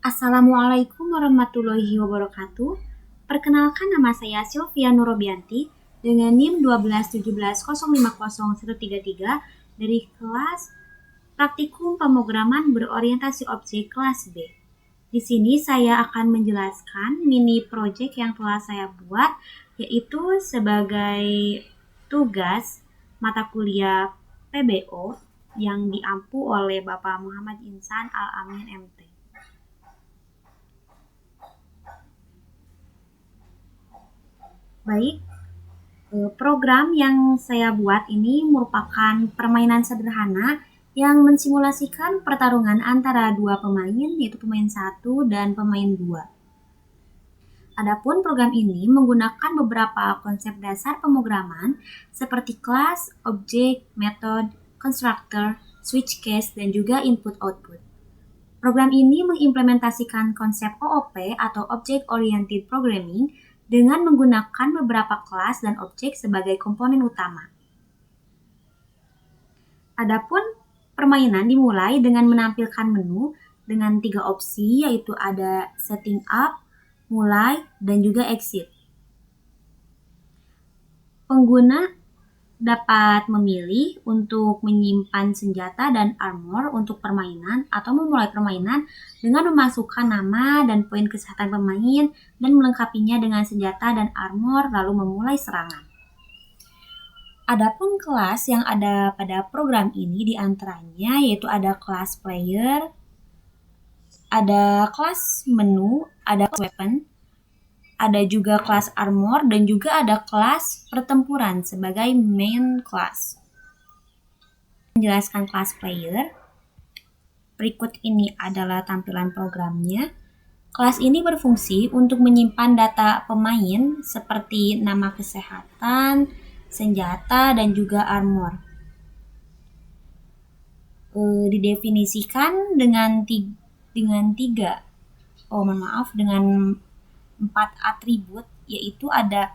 Assalamualaikum warahmatullahi wabarakatuh. Perkenalkan, nama saya Sylvia Nurobianti dengan NIM 121705013 dari kelas Praktikum Pemrograman Berorientasi Objek kelas B. Di sini saya akan menjelaskan mini project yang telah saya buat, yaitu sebagai tugas mata kuliah PBO yang diampu oleh Bapak Muhammad Insan Al-Amin MT. Baik, program yang saya buat ini merupakan permainan sederhana yang mensimulasikan pertarungan antara dua pemain, yaitu pemain 1 dan pemain 2. Adapun program ini menggunakan beberapa konsep dasar pemrograman seperti kelas, objek, metode, constructor, switch case, dan juga input-output. Program ini mengimplementasikan konsep OOP atau Object Oriented Programming dengan menggunakan beberapa kelas dan objek sebagai komponen utama. Adapun permainan dimulai dengan menampilkan menu dengan 3 opsi, yaitu ada setting up, mulai, dan juga exit. Pengguna dapat memilih untuk menyimpan senjata dan armor untuk permainan atau memulai permainan dengan memasukkan nama dan poin kesehatan pemain dan melengkapinya dengan senjata dan armor lalu memulai serangan. Adapun kelas yang ada pada program ini diantaranya yaitu ada kelas player, ada kelas menu, ada kelas weapon, ada juga kelas armor, dan juga ada kelas pertempuran sebagai main class. Menjelaskan kelas player, berikut ini adalah tampilan programnya. Kelas ini berfungsi untuk menyimpan data pemain seperti nama kesehatan, senjata, dan juga armor. Didefinisikan dengan 4 atribut, yaitu ada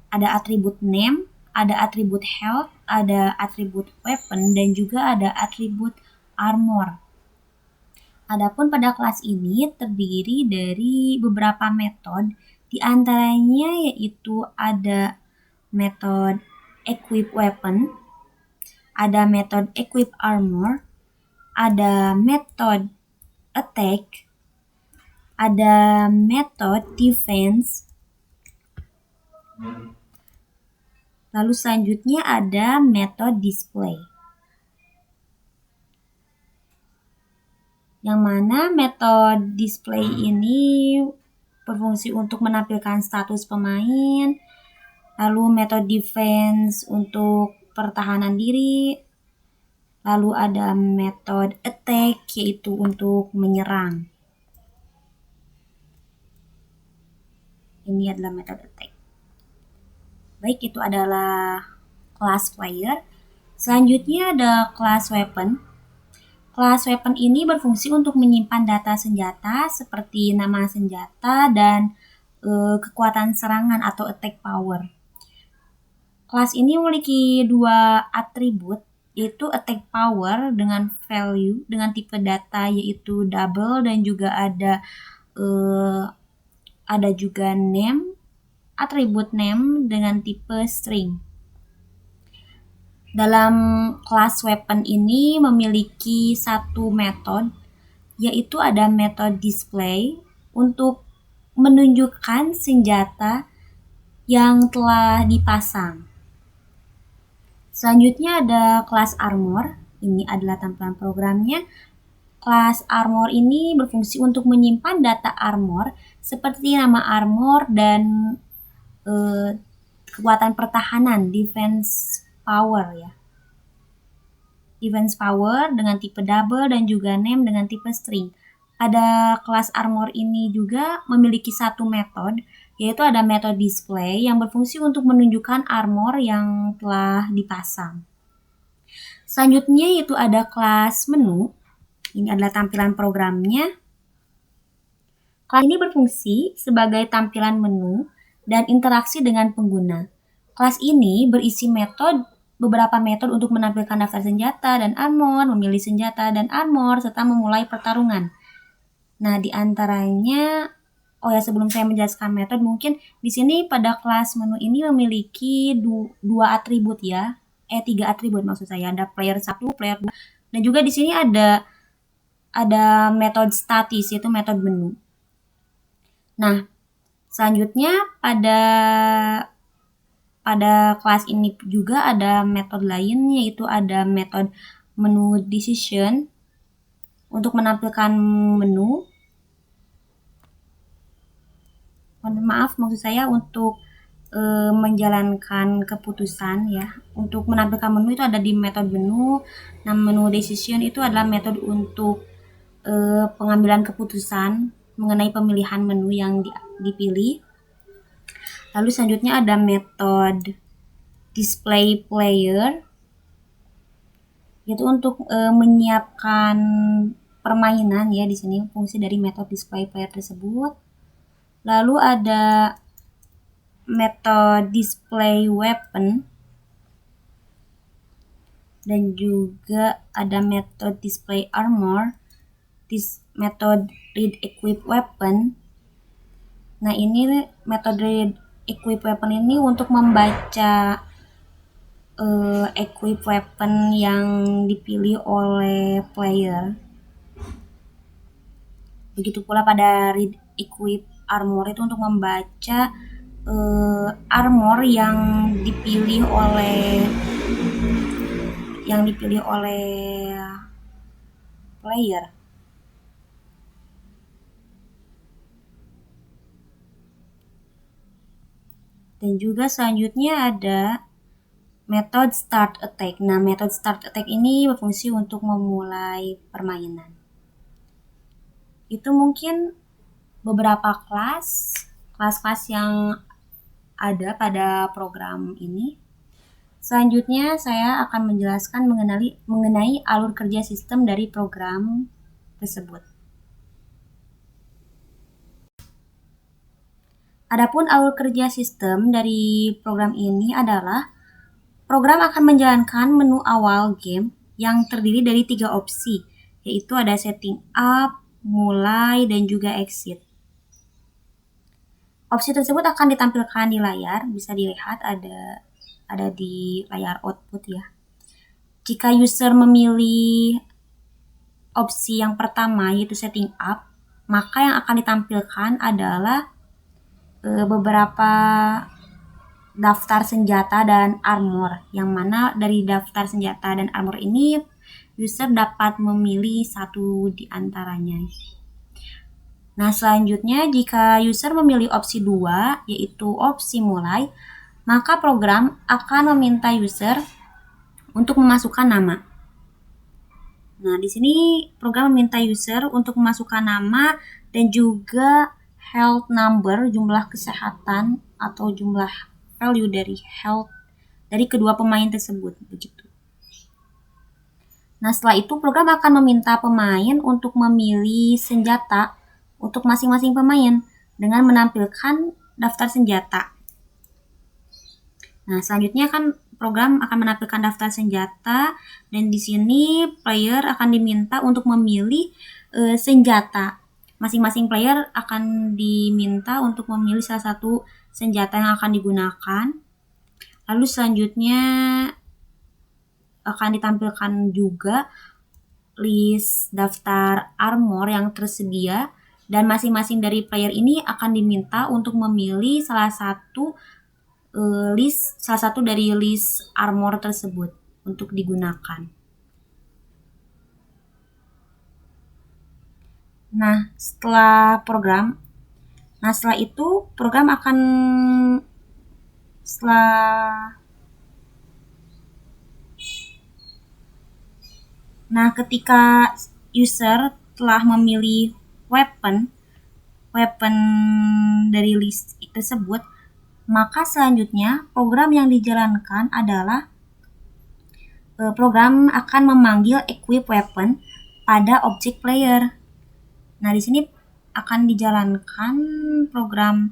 atribut name, ada atribut health, ada atribut weapon, dan juga ada atribut armor. Adapun pada kelas ini terdiri dari beberapa metode, di antaranya yaitu ada metode equip weapon, ada metode equip armor, ada metode attack, ada metode defense, lalu selanjutnya ada metode display. Yang mana metode display ini berfungsi untuk menampilkan status pemain, lalu metode defense untuk pertahanan diri, lalu ada metode attack yaitu untuk menyerang. Ini adalah metode attack. Baik, itu adalah kelas player. Selanjutnya ada kelas weapon. Kelas weapon ini berfungsi untuk menyimpan data senjata seperti nama senjata dan kekuatan serangan atau attack power. Kelas ini memiliki 2 atribut, yaitu attack power dengan value dengan tipe data yaitu double, dan juga ada juga name, atribut name dengan tipe string. Dalam kelas weapon ini memiliki 1 metode, yaitu ada metode display untuk menunjukkan senjata yang telah dipasang. Selanjutnya ada kelas armor, ini adalah tampilan programnya. Kelas armor ini berfungsi untuk menyimpan data armor seperti nama armor dan kekuatan pertahanan, defense power ya. Defense power dengan tipe double dan juga name dengan tipe string. Pada kelas armor ini juga memiliki 1 metode, yaitu ada metode display yang berfungsi untuk menunjukkan armor yang telah dipasang. Selanjutnya yaitu ada kelas menu. Ini adalah tampilan programnya. Kelas ini berfungsi sebagai tampilan menu dan interaksi dengan pengguna. Kelas ini berisi beberapa metode untuk menampilkan daftar senjata dan armor, memilih senjata dan armor, serta memulai pertarungan. Nah, di antaranya, oh ya sebelum saya menjelaskan metode, mungkin di sini pada kelas menu ini memiliki dua atribut ya, tiga atribut maksud saya, ada player 1, player 2, dan juga di sini ada metode statis yaitu metode menu. Nah, selanjutnya pada kelas ini juga ada metode lain, yaitu ada metode menu decision untuk menampilkan menu. Maaf, maksud saya untuk menjalankan keputusan ya. Untuk menampilkan menu itu ada di metode menu. Nah, menu decision itu adalah metode untuk pengambilan keputusan mengenai pemilihan menu yang dipilih. Lalu selanjutnya ada metode display player, yaitu untuk menyiapkan permainan ya, di sini fungsi dari metode display player tersebut. Lalu ada metode display weapon dan juga ada metode display armor, metode read equip weapon. Nah, ini metode read equip weapon ini untuk membaca equip weapon yang dipilih oleh player. Begitu pula pada read equip armor itu untuk membaca armor yang dipilih oleh player. Dan juga selanjutnya ada metode start attack. Nah, metode start attack ini berfungsi untuk memulai permainan. Itu mungkin beberapa kelas yang ada pada program ini. Selanjutnya saya akan menjelaskan mengenai alur kerja sistem dari program tersebut. Adapun alur kerja sistem dari program ini adalah program akan menjalankan menu awal game yang terdiri dari 3 opsi, yaitu ada setting up, mulai, dan juga exit. Opsi tersebut akan ditampilkan di layar, bisa dilihat ada di layar output ya. Jika user memilih opsi yang pertama yaitu setting up, maka yang akan ditampilkan adalah beberapa daftar senjata dan armor, yang mana dari daftar senjata dan armor ini user dapat memilih satu di antaranya. Nah, selanjutnya jika user memilih opsi 2 yaitu opsi mulai, maka program akan meminta user untuk memasukkan nama. Nah, di sini program meminta user untuk memasukkan nama dan juga health number, jumlah kesehatan atau jumlah value dari health dari kedua pemain tersebut, begitu. Nah, setelah itu program akan meminta pemain untuk memilih senjata untuk masing-masing pemain dengan menampilkan daftar senjata. Nah, selanjutnya kan program akan menampilkan daftar senjata, dan di sini player akan diminta untuk memilih senjata. Masing-masing player akan diminta untuk memilih salah satu senjata yang akan digunakan. Lalu selanjutnya akan ditampilkan juga list daftar armor yang tersedia, dan masing-masing dari player ini akan diminta untuk memilih salah satu dari list armor tersebut untuk digunakan. Nah, setelah itu program akan ketika user telah memilih weapon dari list tersebut, maka selanjutnya program yang dijalankan adalah program akan memanggil equip weapon pada objek player. Nah, di sini akan dijalankan program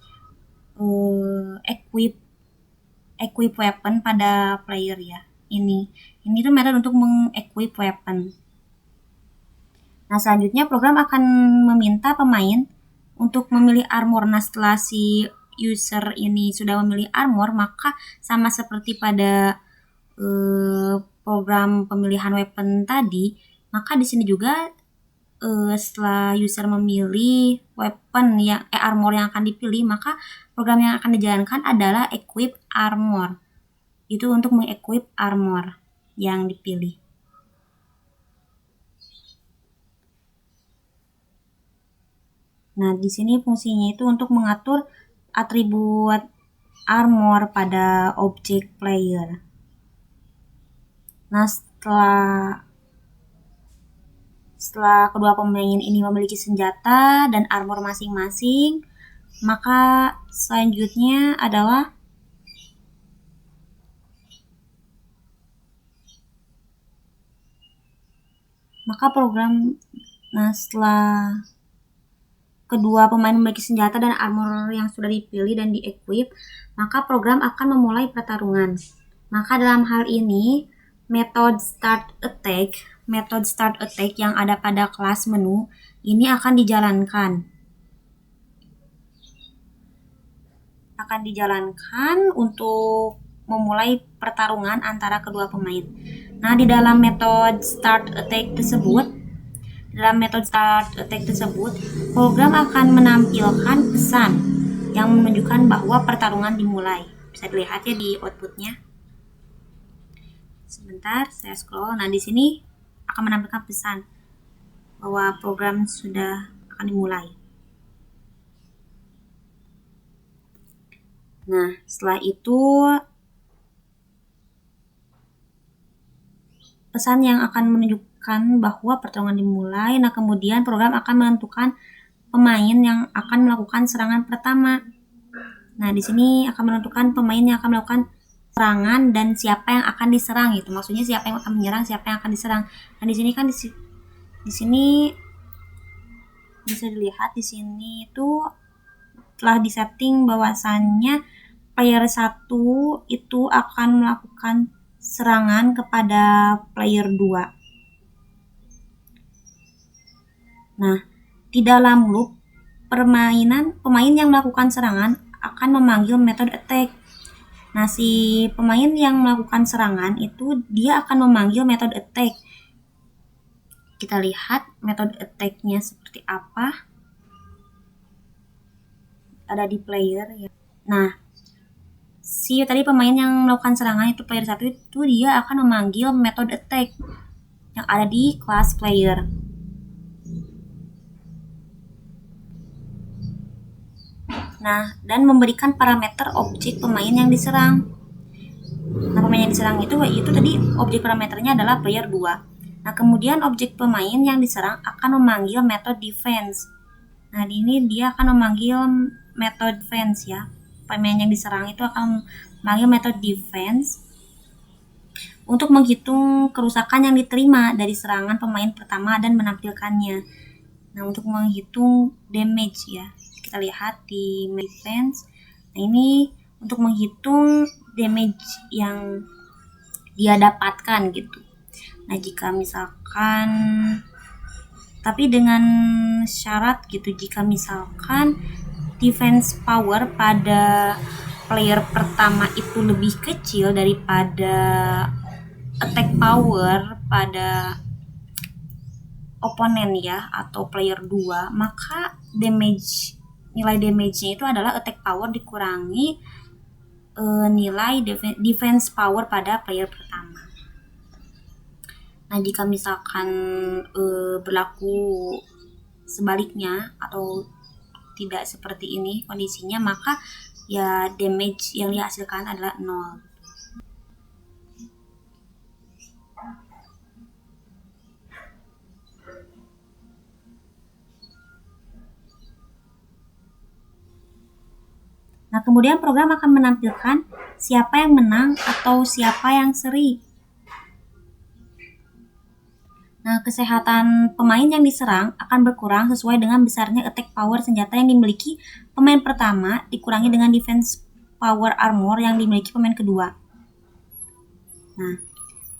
equip weapon pada player ya. Ini tuh metode untuk mengequip weapon. Nah, selanjutnya program akan meminta pemain untuk memilih armor. Nah, setelah si user ini sudah memilih armor, maka sama seperti pada program pemilihan weapon tadi, maka di sini juga setelah user memilih weapon yang armor yang akan dipilih, maka program yang akan dijalankan adalah equip armor. Itu untuk mengequip armor yang dipilih. Nah, di sini fungsinya itu untuk mengatur atribut armor pada objek player. Nah, setelah kedua pemain ini memiliki senjata dan armor masing-masing, maka selanjutnya adalah setelah kedua pemain memiliki senjata dan armor yang sudah dipilih dan diequip, maka program akan memulai pertarungan. Maka dalam hal ini, metode start attack yang ada pada kelas menu ini akan dijalankan. Untuk memulai pertarungan antara kedua pemain. Nah, di dalam metode start attack tersebut, program akan menampilkan pesan yang menunjukkan bahwa pertarungan dimulai. Bisa dilihat ya di outputnya. Sebentar, saya scroll. Nah, di sini akan menampilkan pesan bahwa program sudah akan dimulai. Nah, setelah itu pesan yang akan menunjukkan bahwa pertarungan dimulai. Nah, kemudian program akan menentukan pemain yang akan melakukan serangan pertama. Nah, di sini akan menentukan pemain yang akan melakukan serangan dan siapa yang akan diserang gitu. Maksudnya siapa yang akan menyerang, siapa yang akan diserang. Nah, di sini kan di sini bisa dilihat di sini itu telah disetting bahwasannya player 1 itu akan melakukan serangan kepada player 2. Nah, di dalam loop pemain yang melakukan serangan akan memanggil metode attack. Nah, si pemain yang melakukan serangan itu dia akan memanggil metode attack. Kita lihat metode attack-nya seperti apa. Ada di player ya. Nah, si tadi pemain yang melakukan serangan itu player 1 itu dia akan memanggil metode attack yang ada di class player. Nah, dan memberikan parameter objek pemain yang diserang. Nah, pemain yang diserang itu tadi objek parameternya adalah player 2. Nah, kemudian objek pemain yang diserang akan memanggil metode defense. Nah, di ini dia akan memanggil metode defense ya. Pemain yang diserang itu akan memanggil metode defense untuk menghitung kerusakan yang diterima dari serangan pemain pertama dan menampilkannya. Nah, untuk menghitung damage ya. Kita lihat di defense. Nah, ini untuk menghitung damage yang dia dapatkan gitu. Nah, jika misalkan tapi dengan syarat gitu, jika misalkan defense power pada player pertama itu lebih kecil daripada attack power pada oponen ya atau player 2, maka nilai damage-nya itu adalah attack power dikurangi nilai defense power pada player pertama. Nah, jika misalkan berlaku sebaliknya atau tidak seperti ini kondisinya, maka ya damage yang dihasilkan adalah 0. Nah, kemudian program akan menampilkan siapa yang menang atau siapa yang seri. Nah, kesehatan pemain yang diserang akan berkurang sesuai dengan besarnya attack power senjata yang dimiliki pemain pertama dikurangi dengan defense power armor yang dimiliki pemain kedua. Nah,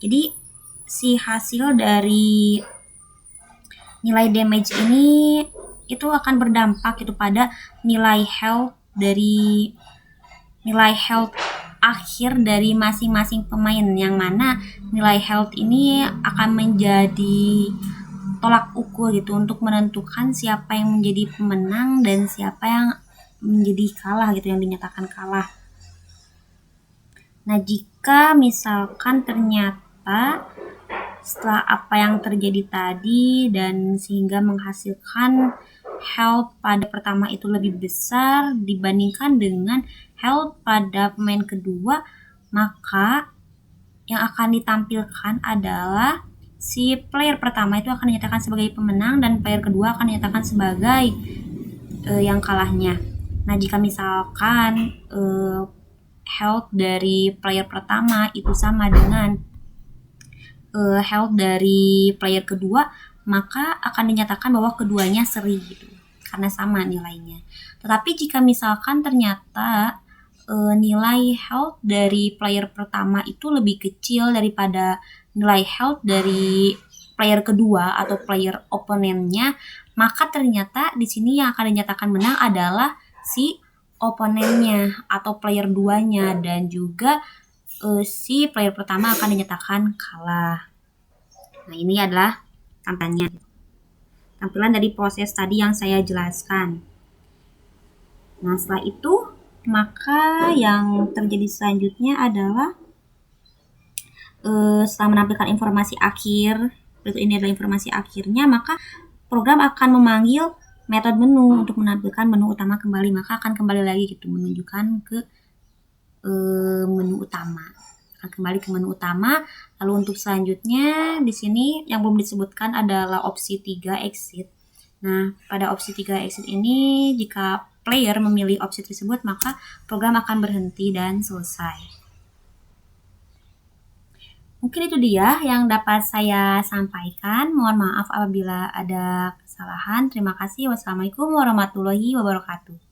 jadi si hasil dari nilai damage ini itu akan berdampak itu pada nilai health akhir dari masing-masing pemain, yang mana nilai health ini akan menjadi tolak ukur gitu untuk menentukan siapa yang menjadi pemenang dan siapa yang menjadi kalah gitu, yang dinyatakan kalah. Nah, jika misalkan ternyata setelah apa yang terjadi tadi dan sehingga menghasilkan health pada pertama itu lebih besar dibandingkan dengan health pada pemain kedua, maka yang akan ditampilkan adalah si player pertama itu akan dinyatakan sebagai pemenang dan player kedua akan dinyatakan sebagai yang kalahnya. Nah, jika misalkan health dari player pertama itu sama dengan health dari player kedua, maka akan dinyatakan bahwa keduanya seri gitu, karena sama nilainya. Tetapi jika misalkan ternyata nilai health dari player pertama itu lebih kecil daripada nilai health dari player kedua atau player oponennya, maka ternyata di sini yang akan dinyatakan menang adalah si oponennya atau player 2-nya, dan juga si player pertama akan dinyatakan kalah. Nah, ini adalah tampilan dari proses tadi yang saya jelaskan. Nah, setelah itu maka yang terjadi selanjutnya adalah setelah menampilkan informasi akhir, ini adalah informasi akhirnya, maka program akan memanggil metode menu untuk menampilkan menu utama kembali, maka akan kembali lagi gitu menunjukkan ke menu utama. Akan kembali ke menu utama. Lalu untuk selanjutnya di sini yang belum disebutkan adalah opsi 3 exit. Nah, pada opsi 3 exit ini jika player memilih opsi tersebut, maka program akan berhenti dan selesai. Mungkin itu dia yang dapat saya sampaikan. Mohon maaf apabila ada kesalahan. Terima kasih. Wassalamualaikum warahmatullahi wabarakatuh.